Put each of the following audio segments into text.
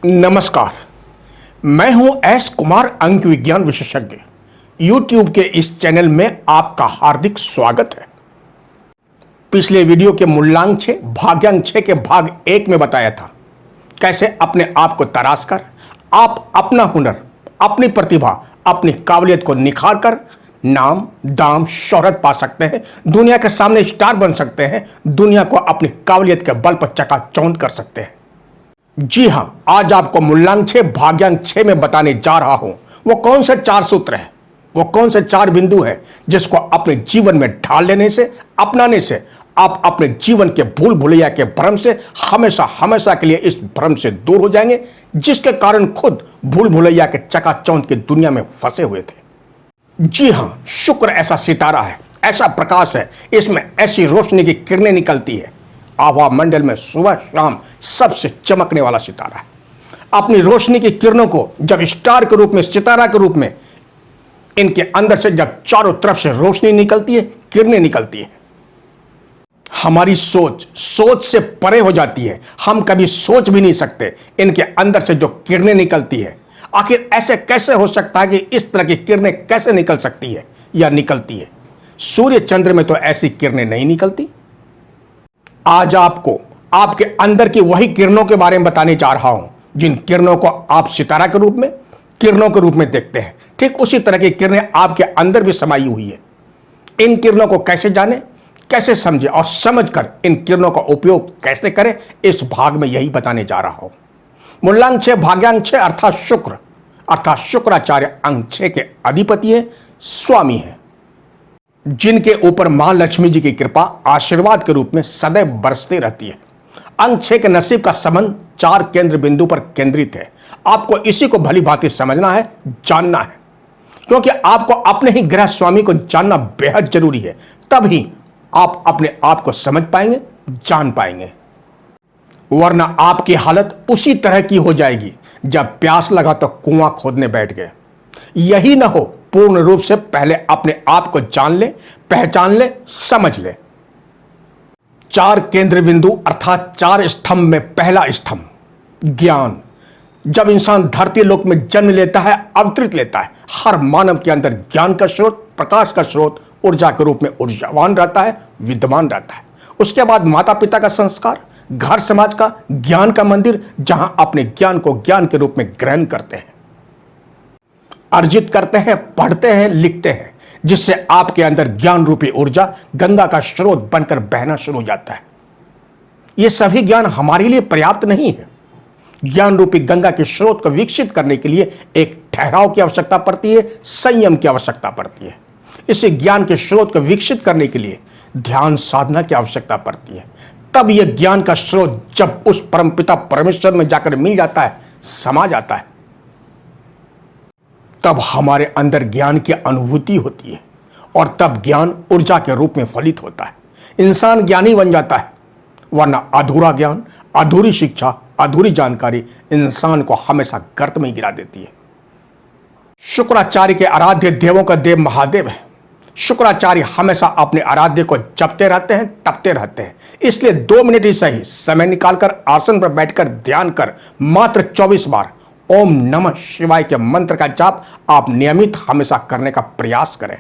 नमस्कार, मैं हूं एस कुमार, अंक विज्ञान विशेषज्ञ। YouTube के इस चैनल में आपका हार्दिक स्वागत है। पिछले वीडियो के मूल्यांक 6 भाग्यांक 6 के भाग 1 में बताया था कैसे अपने आप को तराश कर आप अपना हुनर, अपनी प्रतिभा, अपनी काबिलियत को निखार कर नाम, दाम, शोहरत पा सकते हैं, दुनिया के सामने स्टार बन सकते हैं, दुनिया को अपनी काबिलियत के बल पर चकाचौंध कर सकते हैं। जी हां, आज आपको मूल्यांक 6 भाग्यांक 6 में बताने जा रहा हूं वो कौन से 4 सूत्र है, वो कौन से 4 बिंदु है जिसको अपने जीवन में ढाल लेने से, अपनाने से आप अपने जीवन के भूल भुलैया के भ्रम से हमेशा हमेशा के लिए इस भ्रम से दूर हो जाएंगे जिसके कारण खुद भूल भुलैया के चकाचौंध की दुनिया में फंसे हुए थे। जी हां, शुक्र ऐसा सितारा है, ऐसा प्रकाश है, इसमें ऐसी रोशनी की किरणें निकलती है। आभा मंडल में सुबह शाम सबसे चमकने वाला सितारा है। अपनी रोशनी की किरणों को जब स्टार के रूप में, सितारा के रूप में इनके अंदर से जब चारों तरफ से रोशनी निकलती है, किरणें निकलती है, हमारी सोच से परे हो जाती है। हम कभी सोच भी नहीं सकते इनके अंदर से जो किरणें निकलती है। आखिर ऐसे कैसे हो सकता है कि इस तरह की किरणें कैसे निकल सकती है या निकलती है? सूर्य चंद्र में तो ऐसी किरणें नहीं निकलती। आज आपको आपके अंदर की वही किरणों के बारे में बताने जा रहा हूं जिन किरणों को आप सितारा के रूप में, किरणों के रूप में देखते हैं। ठीक उसी तरह की किरणें आपके अंदर भी समाई हुई है। इन किरणों को कैसे जाने, कैसे समझे और समझकर इन किरणों का उपयोग कैसे करें, इस भाग में यही बताने जा रहा हूं। मूल्यांक 6 भाग्यांक 6 अर्थात शुक्र, अर्थात शुक्राचार्य अंक 6 के अधिपति है, स्वामी है, जिनके ऊपर मां लक्ष्मी जी की कृपा आशीर्वाद के रूप में सदैव बरसती रहती है। अंक 6 के नसीब का संबंध 4 केंद्र बिंदु पर केंद्रित है। आपको इसी को भली भांति समझना है, जानना है, क्योंकि आपको अपने ही ग्रह स्वामी को जानना बेहद जरूरी है। तभी आप अपने आप को समझ पाएंगे, जान पाएंगे, वरना आपकी हालत उसी तरह की हो जाएगी जब प्यास लगा तो कुआं खोदने बैठ गए। यही ना हो, पूर्ण रूप से पहले अपने आप को जान ले, पहचान ले, समझ ले। 4 केंद्र बिंदु अर्थात 4 स्तंभ में पहला स्तंभ ज्ञान। जब इंसान धरती लोक में जन्म लेता है, अवतरित लेता है, हर मानव के अंदर ज्ञान का स्रोत, प्रकाश का स्रोत, ऊर्जा के रूप में ऊर्जावान रहता है, विद्यमान रहता है। उसके बाद माता पिता का संस्कार, घर समाज का, ज्ञान का मंदिर, जहां अपने ज्ञान को ज्ञान के रूप में ग्रहण करते हैं, अर्जित करते हैं, पढ़ते हैं, लिखते हैं, जिससे आपके अंदर ज्ञान रूपी ऊर्जा गंगा का स्रोत बनकर बहना शुरू हो जाता है। यह सभी ज्ञान हमारे लिए पर्याप्त नहीं है। ज्ञान रूपी गंगा के स्रोत को विकसित करने के लिए एक ठहराव की आवश्यकता पड़ती है, संयम की आवश्यकता पड़ती है। इसे ज्ञान के स्रोत को विकसित करने के लिए ध्यान साधना की आवश्यकता पड़ती है। तब यह ज्ञान का स्रोत जब उस परमपिता परमेश्वर में जाकर मिल जाता है, समा जाता है, तब हमारे अंदर ज्ञान की अनुभूति होती है और तब ज्ञान ऊर्जा के रूप में फलित होता है। इंसान ज्ञानी बन जाता है, वरना अधूरा ज्ञान, अधूरी शिक्षा, अधूरी जानकारी इंसान को हमेशा गर्त में गिरा देती है। शुक्राचार्य के आराध्य देवों का देव महादेव है। शुक्राचार्य हमेशा अपने आराध्य को जपते रहते हैं, तपते रहते हैं। इसलिए 2 मिनट ही सही समय निकालकर आसन पर बैठकर ध्यान कर मात्र 24 बार ओम नमः शिवाय के मंत्र का जाप आप नियमित हमेशा करने का प्रयास करें।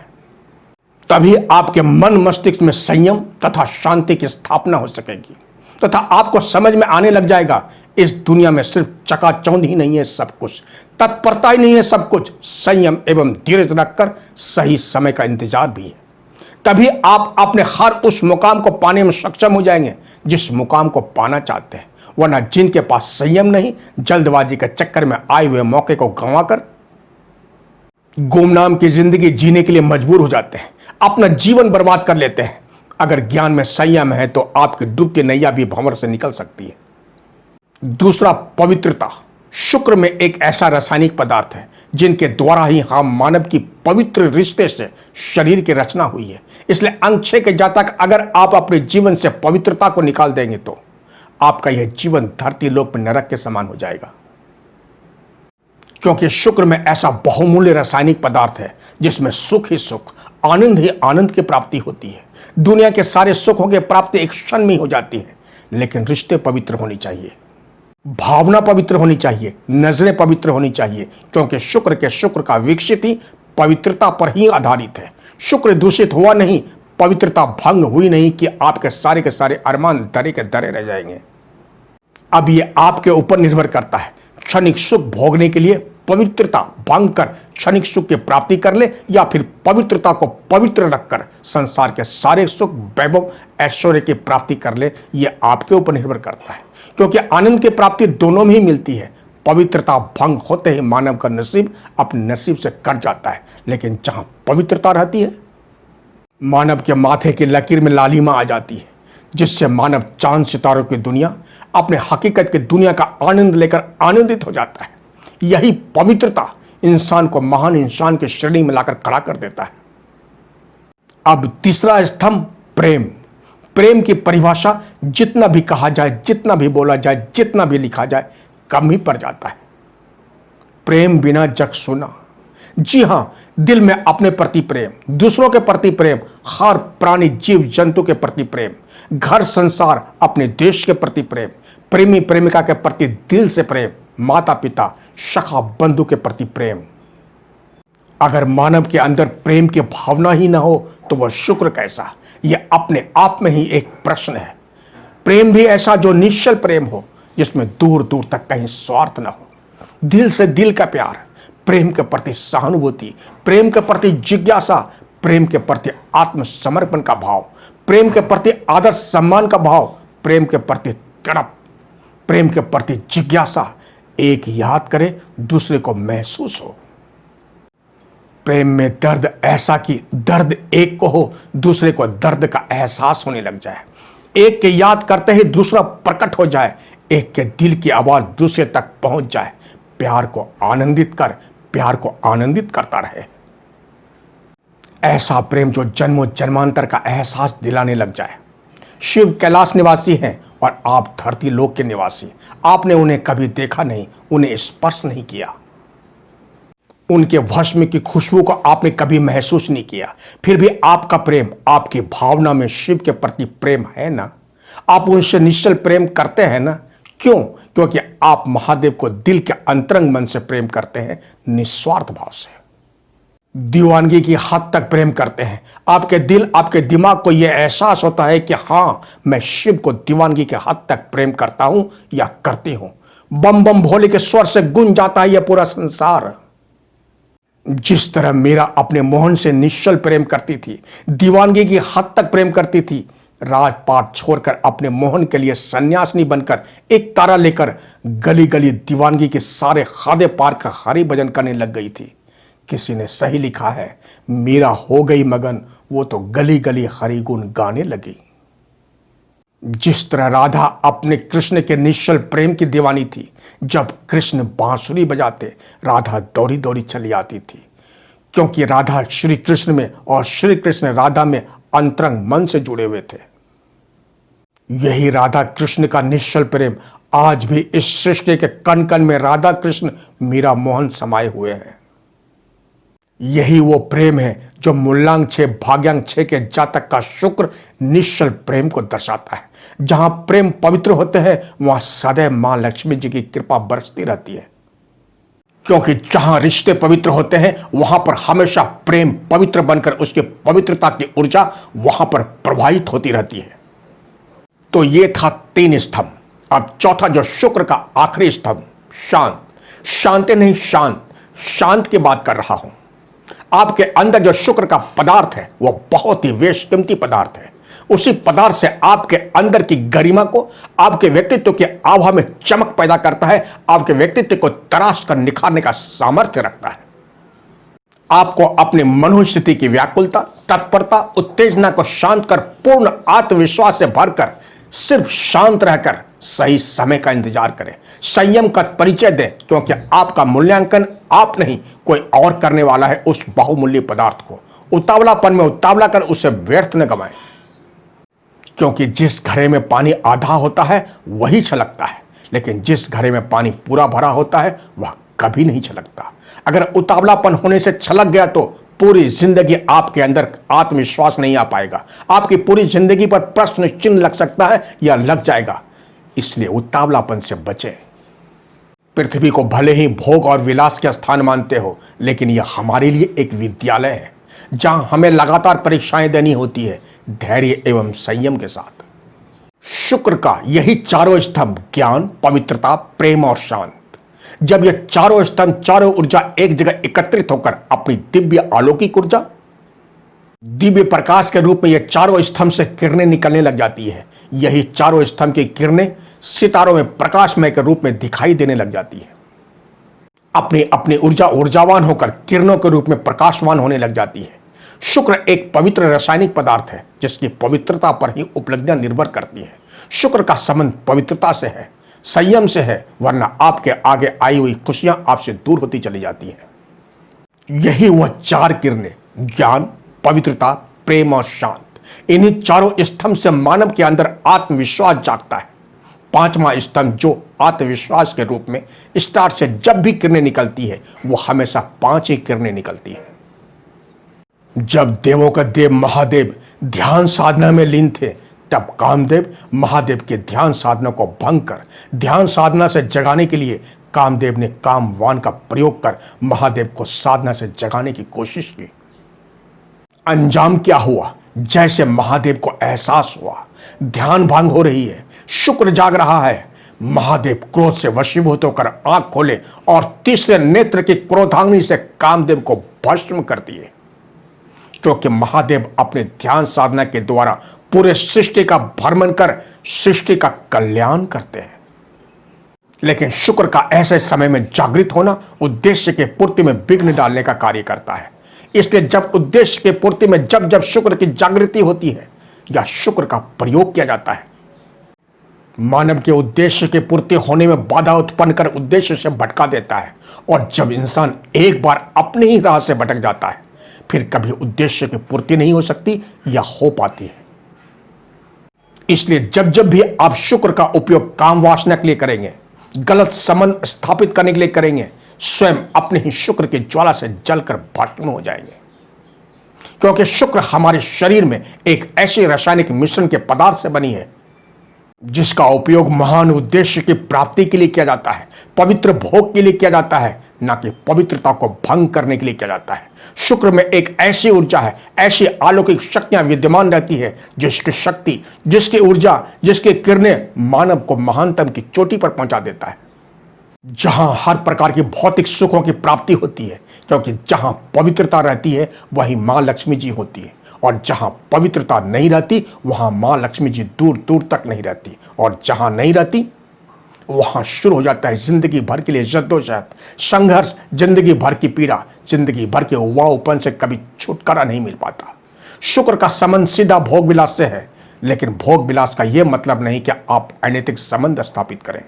तभी आपके मन मस्तिष्क में संयम तथा शांति की स्थापना हो सकेगी तथा आपको समझ में आने लग जाएगा इस दुनिया में सिर्फ चकाचौंध ही नहीं है सब कुछ, तत्परता ही नहीं है सब कुछ, संयम एवं धीरज रखकर सही समय का इंतजार भी है। तभी आप अपने हर उस मुकाम को पाने में सक्षम हो जाएंगे जिस मुकाम को पाना चाहते हैं। वरना जिनके पास संयम नहीं, जल्दबाजी के चक्कर में आए हुए मौके को गंवाकर गुमनाम की जिंदगी जीने के लिए मजबूर हो जाते हैं, अपना जीवन बर्बाद कर लेते हैं। अगर ज्ञान में संयम है तो आपकी डूबती नैया भी भंवर से निकल सकती है। दूसरा, पवित्रता। शुक्र में एक ऐसा रासायनिक पदार्थ है जिनके द्वारा ही हम मानव की पवित्र रिश्ते से शरीर की रचना हुई है। इसलिए अंक 6 के जातक अगर आप अपने जीवन से पवित्रता को निकाल देंगे तो आपका यह जीवन धरती लोक में नरक के समान हो जाएगा, क्योंकि शुक्र में ऐसा बहुमूल्य रासायनिक पदार्थ है जिसमें सुख ही सुख, आनंद ही आनंद की प्राप्ति होती है। दुनिया के सारे सुखों की प्राप्ति एक क्षण में हो जाती है, लेकिन रिश्ते पवित्र होनी चाहिए। भावना पवित्र होनी चाहिए, नजरें पवित्र होनी चाहिए, क्योंकि शुक्र का विकसित ही पवित्रता पर ही आधारित है। शुक्र दूषित हुआ नहीं, पवित्रता भंग हुई नहीं कि आपके सारे के सारे अरमान धरे के धरे रह जाएंगे। अब ये आपके ऊपर निर्भर करता है, क्षणिक सुख भोगने के लिए पवित्रता भंग कर क्षणिक सुख की प्राप्ति कर ले, या फिर पवित्रता को पवित्र रखकर संसार के सारे सुख वैभव ऐश्वर्य की प्राप्ति कर ले। ये आपके ऊपर निर्भर करता है, क्योंकि आनंद की प्राप्ति दोनों में ही मिलती है। पवित्रता भंग होते ही मानव का नसीब अपने नसीब से कट जाता है, लेकिन जहां पवित्रता रहती है, मानव के माथे की लकीर में लालिमा आ जाती है, जिससे मानव चांद सितारों की दुनिया, अपने हकीकत की दुनिया का आनंद लेकर आनंदित हो जाता है। यही पवित्रता इंसान को महान इंसान की श्रेणी में लाकर खड़ा कर देता है। अब तीसरा स्तंभ प्रेम। प्रेम की परिभाषा जितना भी कहा जाए, जितना भी बोला जाए, जितना भी लिखा जाए, कम ही पड़ जाता है। प्रेम बिना जग सुना। जी हां, दिल में अपने प्रति प्रेम, दूसरों के प्रति प्रेम, हर प्राणी जीव जंतु के प्रति प्रेम, घर संसार अपने देश के प्रति प्रेम, प्रेमी प्रेमिका के प्रति दिल से प्रेम, माता पिता सखा बंधु के प्रति प्रेम। अगर मानव के अंदर प्रेम की भावना ही ना हो तो वह शुक्र कैसा? यह अपने आप में ही एक प्रश्न है। प्रेम भी ऐसा जो निश्चल प्रेम हो, जिसमें दूर दूर तक कहीं स्वार्थ न हो, दिल से दिल का प्यार, प्रेम के प्रति सहानुभूति, प्रेम के प्रति जिज्ञासा, प्रेम के प्रति आत्मसमर्पण का भाव, प्रेम के प्रति आदर सम्मान का भाव, प्रेम के प्रति तड़प, प्रेम के प्रति जिज्ञासा, एक याद करे दूसरे को महसूस हो। प्रेम में दर्द ऐसा कि दर्द एक को हो, दूसरे को दर्द का एहसास होने लग जाए, एक के याद करते ही दूसरा प्रकट हो जाए, एक के दिल की आवाज दूसरे तक पहुंच जाए। प्यार को आनंदित कर, प्यार को आनंदित करता रहे। ऐसा प्रेम जो जन्मों जन्मांतर का एहसास दिलाने लग जाए। शिव कैलाश निवासी हैं और आप धरती लोक के निवासी। आपने उन्हें कभी देखा नहीं, उन्हें स्पर्श नहीं किया, उनके भस्म की खुशबू को आपने कभी महसूस नहीं किया, फिर भी आपका प्रेम, आपकी भावना में शिव के प्रति प्रेम है ना? आप उनसे निश्चल प्रेम करते हैं ना? क्यों? क्योंकि आप महादेव को दिल के अंतरंग मन से प्रेम करते हैं, निस्वार्थ भाव से, दीवानगी की हद तक प्रेम करते हैं। आपके दिल, आपके दिमाग को यह एहसास होता है कि हां, मैं शिव को दीवानगी के हद तक प्रेम करता हूं या करती हूं। बम बम भोले के स्वर से गूंज जाता है यह पूरा संसार। जिस तरह मीरा अपने मोहन से निश्चल प्रेम करती थी, दीवानगी की हद तक प्रेम करती थी, राजपाट छोड़कर अपने मोहन के लिए सन्यासिनी बनकर एक तारा लेकर गली गली दीवानगी के सारे खादे पार का हरि भजन करने लग गई थी। किसी ने सही लिखा है, मीरा हो गई मगन, वो तो गली गली हरि गुण गाने लगी। जिस तरह राधा अपने कृष्ण के निश्चल प्रेम की दीवानी थी, जब कृष्ण बांसुरी बजाते राधा दौड़ी दौड़ी चली आती थी, क्योंकि राधा श्री कृष्ण में और श्री कृष्ण राधा में अंतरंग मन से जुड़े हुए थे। यही राधा कृष्ण का निश्चल प्रेम आज भी इस सृष्टि के कण कण में राधा कृष्ण मीरा मोहन समाये हुए हैं। यही वो प्रेम है जो मूलांक 6 भाग्यांक 6 के जातक का शुक्र निश्चल प्रेम को दर्शाता है। जहां प्रेम पवित्र होते हैं वहां सदैव मां लक्ष्मी जी की कृपा बरसती रहती है, क्योंकि जहां रिश्ते पवित्र होते हैं वहां पर हमेशा प्रेम पवित्र बनकर उसकी पवित्रता की ऊर्जा वहां पर प्रवाहित होती रहती है। तो ये था 3 स्तंभ। अब चौथा जो शुक्र का आखिरी स्तंभ, शांत। शांति नहीं, शांत, शांत की बात कर रहा हूं। आपके अंदर जो शुक्र का पदार्थ है वह बहुत ही बेशकीमती पदार्थ है। उसी पदार्थ से आपके अंदर की गरिमा को, आपके व्यक्तित्व के आभा में चमक पैदा करता है, आपके व्यक्तित्व को तराश कर निखारने का सामर्थ्य रखता है। आपको अपने मनोस्थिति की व्याकुलता, तत्परता, उत्तेजना को शांत कर पूर्ण आत्मविश्वास से भरकर सिर्फ शांत रहकर सही समय का इंतजार करें, संयम का परिचय दें, क्योंकि आपका मूल्यांकन आप नहीं कोई और करने वाला है उस बहुमूल्य पदार्थ को। उतावलापन में उतावला कर उसे व्यर्थ न गवाएं, क्योंकि जिस घड़े में पानी आधा होता है वही छलकता है, लेकिन जिस घड़े में पानी पूरा भरा होता है वह कभी नहीं छलकता। अगर उतावलापन होने से छलक गया तो पूरी जिंदगी आपके अंदर आत्मविश्वास नहीं आ पाएगा, आपकी पूरी जिंदगी पर प्रश्न चिन्ह लग सकता है या लग जाएगा। इसलिए उतावलापन से बचें। पृथ्वी को भले ही भोग और विलास के स्थान मानते हो, लेकिन यह हमारे लिए एक विद्यालय है जहां हमें लगातार परीक्षाएं देनी होती है, धैर्य एवं संयम के साथ। शुक्र का यही चारों स्तंभ ज्ञान, पवित्रता, प्रेम और शांत, जब यह चारों स्तंभ, चारों ऊर्जा एक जगह एकत्रित होकर अपनी दिव्य अलौकिक ऊर्जा, दिव्य प्रकाश के रूप में यह चारों स्तंभ से किरणें निकलने लग जाती है। यही चारों स्तंभ की किरणें सितारों में प्रकाशमय के रूप में दिखाई देने लग जाती है। अपनी अपनी ऊर्जावान होकर किरणों के रूप में प्रकाशवान होने लग जाती है। शुक्र एक पवित्र रासायनिक पदार्थ है जिसकी पवित्रता पर ही उपलब्धियां निर्भर करती है। शुक्र का संबंध पवित्रता से है, संयम से है, वरना आपके आगे आई हुई खुशियां आपसे दूर होती चली जाती हैं। यही वह चार किरणें ज्ञान, पवित्रता, प्रेम और शांत, इन्हीं चारों स्तंभ से मानव के अंदर आत्मविश्वास जागता है। पांचवा स्तंभ जो आत्मविश्वास के रूप में स्टार से जब भी किरणें निकलती है, वो हमेशा 5 ही किरणें निकलती है। जब देवों का देव महादेव ध्यान साधना में लीन थे, तब कामदेव महादेव के ध्यान साधना को भंग कर ध्यान साधना से जगाने के लिए कामदेव ने कामवान का प्रयोग कर महादेव को साधना से जगाने की कोशिश की। अंजाम क्या हुआ? जैसे महादेव को एहसास हुआ ध्यान भंग हो रही है, शुक्र जाग रहा है, महादेव क्रोध से वशीभूत होकर आंख खोले और तीसरे नेत्र की क्रोधाग्नि से कामदेव को भस्म कर दिए। क्योंकि महादेव अपने ध्यान साधना के द्वारा पूरे सृष्टि का भ्रमण कर सृष्टि का कल्याण करते हैं। लेकिन शुक्र का ऐसे समय में जागृत होना उद्देश्य के पूर्ति में विघ्न डालने का कार्य करता है। इसलिए जब उद्देश्य के पूर्ति में जब जब शुक्र की जागृति होती है या शुक्र का प्रयोग किया जाता है, मानव के उद्देश्य के पूर्ति होने में बाधा उत्पन्न कर उद्देश्य से भटका देता है। और जब इंसान एक बार अपनी ही राह से भटक जाता है, फिर कभी उद्देश्य की पूर्ति नहीं हो सकती या हो पाती है। इसलिए जब जब भी आप शुक्र का उपयोग काम वासना के लिए करेंगे, गलत संबंध स्थापित करने के लिए करेंगे, स्वयं अपने ही शुक्र की ज्वाला से जलकर भस्म हो जाएंगे। क्योंकि शुक्र हमारे शरीर में एक ऐसे रासायनिक मिश्रण के पदार्थ से बनी है जिसका उपयोग महान उद्देश्य की प्राप्ति के लिए किया जाता है, पवित्र भोग के लिए किया जाता है, ना कि पवित्रता को भंग करने के लिए किया जाता है। शुक्र में एक ऐसी ऊर्जा है, ऐसी अलौकिक शक्तियां विद्यमान रहती है जिसकी शक्ति, जिसकी ऊर्जा, जिसकी किरणें मानव को महानतम की चोटी पर पहुंचा देता है, जहां हर प्रकार की भौतिक सुखों की प्राप्ति होती है। क्योंकि जहां पवित्रता रहती है वहीं मां लक्ष्मी जी होती है, और जहां पवित्रता नहीं रहती वहां मां लक्ष्मी जी दूर दूर तक नहीं रहती, और जहां नहीं रहती वहां शुरू हो जाता है जिंदगी भर के लिए जद्दोजहद, संघर्ष, जिंदगी भर की पीड़ा, जिंदगी भर के उबाऊपन से कभी छुटकारा नहीं मिल पाता। शुक्र का संबंध सीधा भोग विलास से है, लेकिन भोग विलास का यह मतलब नहीं कि आप अनैतिक संबंध स्थापित करें,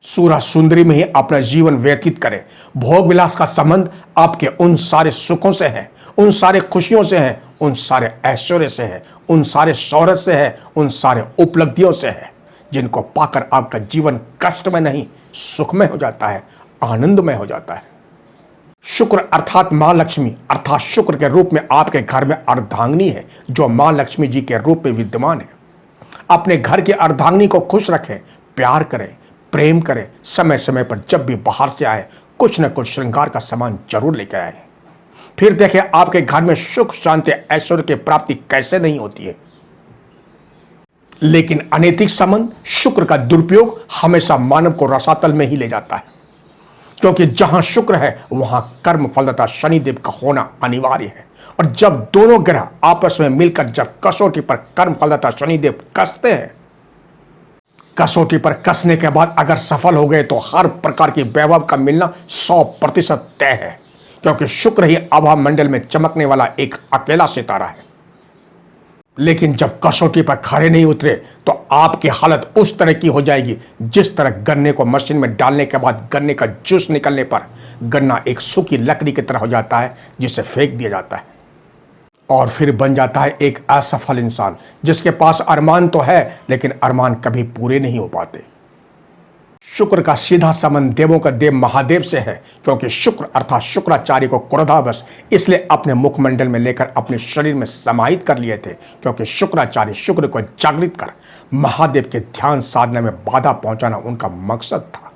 सूरा सुंदरी में ही अपना जीवन व्यतीत करें। भोग विलास का संबंध आपके उन सारे सुखों से है, उन सारे खुशियों से है, उन सारे ऐश्वर्य से है, उन सारे शौहरत से है, उन सारे उपलब्धियों से है जिनको पाकर आपका जीवन कष्ट में नहीं सुखमय हो जाता है, आनंदमय हो जाता है। शुक्र अर्थात मां लक्ष्मी अर्थात शुक्र के रूप में आपके घर में अर्धांगिनी है जो मां लक्ष्मी जी के रूप में विद्यमान है। अपने घर की अर्धांगिनी को खुश रखें, प्यार करें, प्रेम करें। समय समय पर जब भी बाहर से आए कुछ न कुछ श्रृंगार का सामान जरूर लेकर आए। फिर देखें आपके घर में सुख शांति ऐश्वर्य की प्राप्ति कैसे नहीं होती है। लेकिन अनैतिक संबंध, शुक्र का दुरुपयोग हमेशा मानव को रसातल में ही ले जाता है। क्योंकि जहां शुक्र है वहां कर्म फलदाता शनिदेव का होना अनिवार्य है। और जब दोनों ग्रह आपस में मिलकर जब कसौटी पर कर्म फलदाता शनिदेव कसते हैं, कसौटी पर कसने के बाद अगर सफल हो गए तो हर प्रकार की वैभव का मिलना 100% तय है। क्योंकि शुक्र ही आभा मंडल में चमकने वाला एक अकेला सितारा है। लेकिन जब कसौटी पर खरे नहीं उतरे तो आपकी हालत उस तरह की हो जाएगी जिस तरह गन्ने को मशीन में डालने के बाद गन्ने का जूस निकलने पर गन्ना एक सूखी लकड़ी की तरह हो जाता है जिसे फेंक दिया जाता है, और फिर बन जाता है एक असफल इंसान जिसके पास अरमान तो है लेकिन अरमान कभी पूरे नहीं हो पाते। शुक्र का सीधा संबंध देवों का देव महादेव से है। क्योंकि शुक्र अर्थात शुक्राचार्य को क्रोधावश इसलिए अपने मुखमंडल में लेकर अपने शरीर में समाहित कर लिए थे क्योंकि शुक्राचार्य शुक्र को जागृत कर महादेव के ध्यान साधना में बाधा पहुंचाना उनका मकसद था।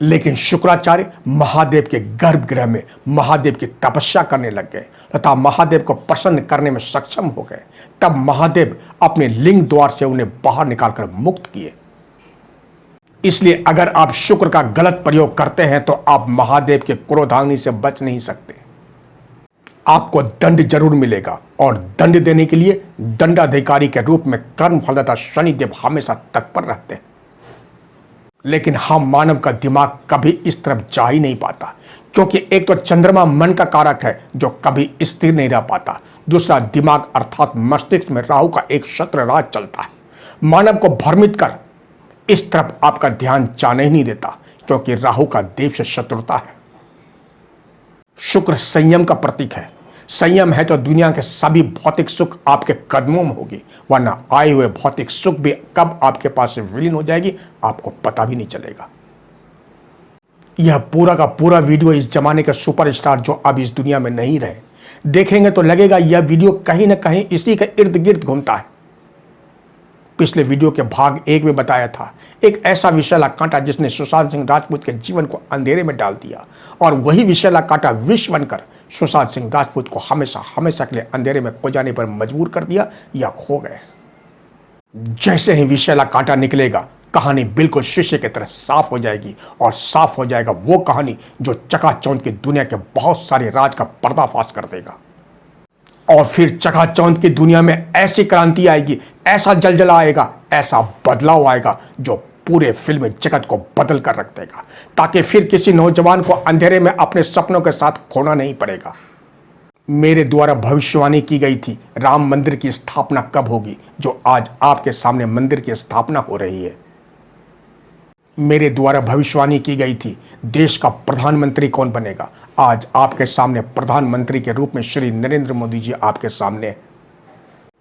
लेकिन शुक्राचार्य महादेव के गर्भगृह में महादेव की तपस्या करने लग गए तथा महादेव को प्रसन्न करने में सक्षम हो गए। तब महादेव अपने लिंग द्वार से उन्हें बाहर निकालकर मुक्त किए। इसलिए अगर आप शुक्र का गलत प्रयोग करते हैं तो आप महादेव के क्रोधाग्नि से बच नहीं सकते। आपको दंड जरूर मिलेगा और दंड देने के लिए दंडाधिकारी के रूप में कर्म फलदाता शनिदेव हमेशा तत्पर रहते हैं। लेकिन हम मानव का दिमाग कभी इस तरफ जा ही नहीं पाता, क्योंकि एक तो चंद्रमा मन का कारक है जो कभी स्थिर नहीं रह पाता, दूसरा दिमाग अर्थात मस्तिष्क में राहु का एक शत्र राज चलता है। मानव को भ्रमित कर इस तरफ आपका ध्यान जाने ही नहीं देता, क्योंकि राहु का देव से शत्रुता है। शुक्र संयम का प्रतीक है। संयम है तो दुनिया के सभी भौतिक सुख आपके कदमों में होगी, वरना आए हुए भौतिक सुख भी कब आपके पास से विलीन हो जाएगी आपको पता भी नहीं चलेगा। यह पूरा का पूरा वीडियो इस जमाने के सुपरस्टार जो अब इस दुनिया में नहीं रहे देखेंगे तो लगेगा यह वीडियो कहीं ना कहीं इसी के इर्द गिर्द घूमता है। पिछले वीडियो के भाग 1 में बताया था एक ऐसा विषैला कांटा जिसने सुशांत सिंह राजपूत के जीवन को अंधेरे में डाल दिया, और वही विषैला कांटा विष बनकर सुशांत सिंह राजपूत को हमेशा हमेशा के लिए अंधेरे में खो जाने पर मजबूर कर दिया या खो गए। जैसे ही विषैला कांटा निकलेगा कहानी बिल्कुल शीशे की तरह साफ हो जाएगी, और साफ हो जाएगा वो कहानी जो चकाचौंध की दुनिया के बहुत सारे राज का पर्दाफाश कर देगा। और फिर चकाचौंध की दुनिया में ऐसी क्रांति आएगी, ऐसा जलजला आएगा, ऐसा बदलाव आएगा जो पूरे फिल्म जगत को बदल कर रख देगा, ताकि फिर किसी नौजवान को अंधेरे में अपने सपनों के साथ खोना नहीं पड़ेगा। मेरे द्वारा भविष्यवाणी की गई थी राम मंदिर की स्थापना कब होगी, जो आज आपके सामने मंदिर की स्थापना हो रही है। मेरे द्वारा भविष्यवाणी की गई थी देश का प्रधानमंत्री कौन बनेगा, आज आपके सामने प्रधानमंत्री के रूप में श्री नरेंद्र मोदी जी आपके सामने हैं।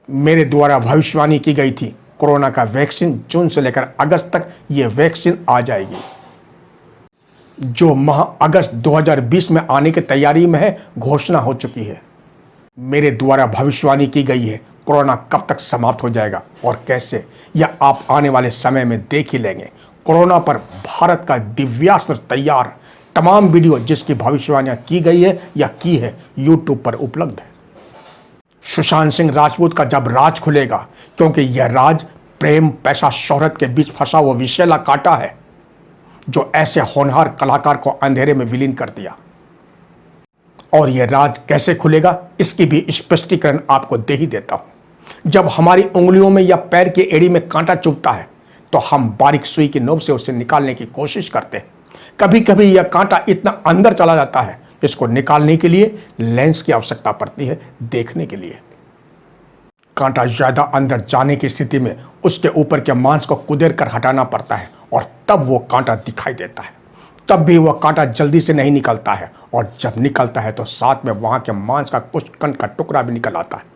मेरे द्वारा भविष्यवाणी की गई थी कोरोना का वैक्सीन जून से लेकर अगस्त तक ये वैक्सीन आ जाएगी, जो माह अगस्त 2020 में आने की तैयारी में है, घोषणा हो चुकी है। मेरे द्वारा भविष्यवाणी की गई है कोरोना कब तक समाप्त हो जाएगा और कैसे, यह आप आने वाले समय में देख ही लेंगे। कोरोना पर भारत का दिव्यास्त्र तैयार, तमाम वीडियो जिसकी भविष्यवाणियां की गई है या की है यूट्यूब पर उपलब्ध है। सुशांत सिंह राजपूत का जब राज खुलेगा, क्योंकि यह राज प्रेम पैसा शोहरत के बीच फंसा वो विषैला कांटा है जो ऐसे होनहार कलाकार को अंधेरे में विलीन कर दिया। और यह राज कैसे खुलेगा इसकी भी स्पष्टीकरण आपको दे ही देता हूं। जब हमारी उंगलियों में या पैर की एड़ी में कांटा चुभता है तो हम बारीक सुई की नोक से उसे निकालने की कोशिश करते हैं। कभी कभी यह कांटा इतना अंदर चला जाता है इसको निकालने के लिए लेंस की आवश्यकता पड़ती है, देखने के लिए। कांटा ज्यादा अंदर जाने की स्थिति में उसके ऊपर के मांस को कुदेर कर हटाना पड़ता है और तब वो कांटा दिखाई देता है। तब भी वह कांटा जल्दी से नहीं निकलता है, और जब निकलता है तो साथ में वहां के मांस का कुछ कण का टुकड़ा भी निकल आता है।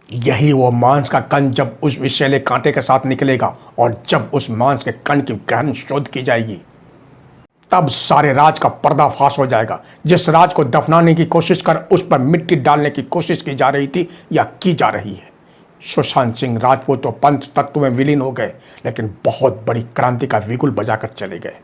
यही वो मांस का कण जब उस विषैले कांटे के साथ निकलेगा, और जब उस मांस के कण की गहन शोध की जाएगी तब सारे राज का पर्दाफाश हो जाएगा। जिस राज को दफनाने की कोशिश कर उस पर मिट्टी डालने की कोशिश की जा रही थी या की जा रही है। सुशांत सिंह राजपूत तो पंच तत्व में विलीन हो गए, लेकिन बहुत बड़ी क्रांति का विगुल बजाकर चले गए।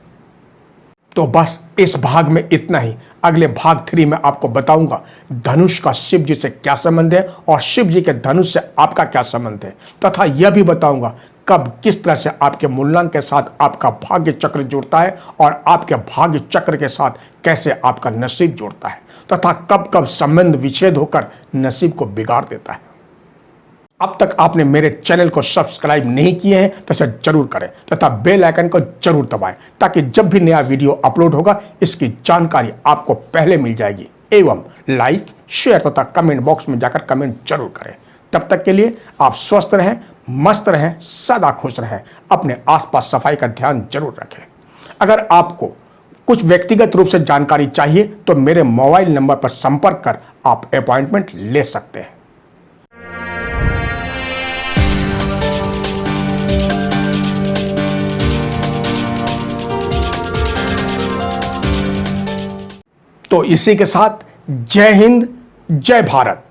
तो बस इस भाग में इतना ही। अगले भाग 3 में आपको बताऊंगा धनुष का शिव जी से क्या संबंध है और शिव जी के धनुष से आपका क्या संबंध है, तथा यह भी बताऊंगा कब किस तरह से आपके मूल्यांक के साथ आपका भाग्य चक्र जुड़ता है और आपके भाग्य चक्र के साथ कैसे आपका नसीब जुड़ता है, तथा कब कब संबंध विच्छेद होकर नसीब को बिगाड़ देता है। अब तक आपने मेरे चैनल को सब्सक्राइब नहीं किए हैं तो इसे जरूर करें तथा बेल आइकन को जरूर दबाएं, ताकि जब भी नया वीडियो अपलोड होगा इसकी जानकारी आपको पहले मिल जाएगी। एवं लाइक, शेयर तथा कमेंट बॉक्स में जाकर कमेंट जरूर करें। तब तक के लिए आप स्वस्थ रहें, मस्त रहें, सदा खुश रहें, अपने आसपास सफाई का ध्यान जरूर रखें। अगर आपको कुछ व्यक्तिगत रूप से जानकारी चाहिए तो मेरे मोबाइल नंबर पर संपर्क कर आप अपॉइंटमेंट ले सकते हैं। तो इसी के साथ जय हिंद, जय भारत।